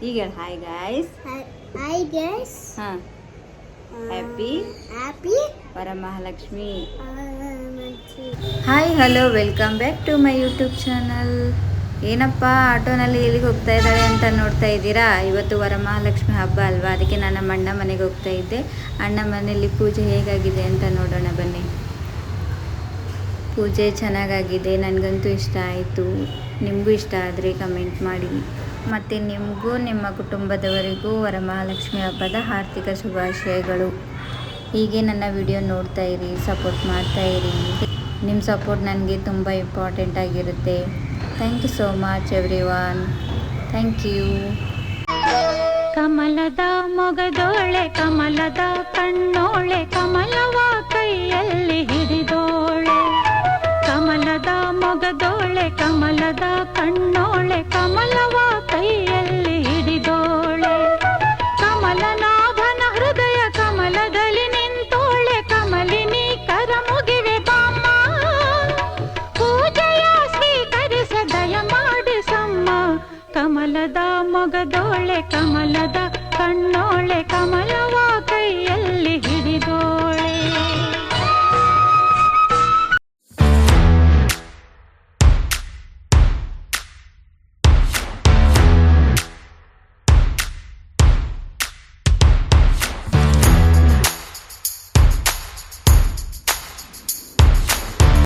ಈಗ hi guys. Hi guys. ಹಾ, happy Happy Varamahalakshmi. Monthly. Hi hello, welcome back to my YouTube channel. ಏನಪ್ಪ ಆಟೋನಲ್ಲಿ ಎಲ್ಲಿಗೆ ಹೋಗ್ತಾ ಇದ್ದಾಳೆ ಅಂತ ನೋಡ್ತಾ ಇದ್ದೀರಾ. ಇವತ್ತು ವರಮಹಾಲಕ್ಷ್ಮಿ ಹಬ್ಬ ಅಲ್ವಾ, ಅದಕ್ಕೆ ನಾನು ನಮ್ಮ ಅಣ್ಣ ಮನೆಗೆ ಹೋಗ್ತಾ ಇದ್ದೆ. ಅಣ್ಣ ಮನೆಯಲ್ಲಿ ಪೂಜೆ ಹೇಗಾಗಿದೆ ಅಂತ ನೋಡೋಣ ಬನ್ನಿ. ಪೂಜೆ ಚೆನ್ನಾಗಾಗಿದೆ, ನನಗಂತೂ ಇಷ್ಟ ಆಯಿತು. ನಿಮಗೂ ಇಷ್ಟ ಆದರೆ ಕಮೆಂಟ್ ಮಾಡಿ. ಮತ್ತು ನಿಮಗೂ ನಿಮ್ಮ ಕುಟುಂಬದವರಿಗೂ ವರಮಹಾಲಕ್ಷ್ಮಿ ಹಬ್ಬದ ಆರ್ಥಿಕ ಶುಭಾಶಯಗಳು. ಹೀಗೆ ನನ್ನ ವಿಡಿಯೋ ನೋಡ್ತಾ ಇರಿ, ಸಪೋರ್ಟ್ ಮಾಡ್ತಾ ಇರಿ. ನಿಮ್ಮ ಸಪೋರ್ಟ್ ನನಗೆ ತುಂಬ ಇಂಪಾರ್ಟೆಂಟ್ ಆಗಿರುತ್ತೆ. Thank you so much everyone. Thank you. ಕಮಲದ ಮೊಗದೋಳೆ, ಕಮಲದ ಕಣ್ಣೋಳೆ, ಕಮಲವ ಕೈಯಲ್ಲಿ ಹಿಡಿದೋಳೆ. ಕಮಲದ ಮೊಗದೋಳೆ, ಕಮಲದ ಕಣ್ಣೋಳೆ, ಕಮಲವ ಕೈಯಲ್ಲಿ ಹಿಡಿದೋಳೆ. ಕಮಲನಾಭನ ಹೃದಯ ಕಮಲದಲ್ಲಿ ನಿಂತೋಳೆ, ಕಮಲಿನಿ ಕರ ಮುಗಿವೆ ಬಾಮ್ಮ. ಪೂಜೆಯ ಸ್ವೀಕರಿಸ ದಯ ಮಾಡಿಸಮ್ಮ. ಕಮಲದ ಮೊಗದೋಳೆ, ಕಮಲದ ಕಣ್ಣೋಳೆ, ಕಮಲವ ಕೈಯಲ್ಲಿ ಹಿಡಿದೋಳೆ.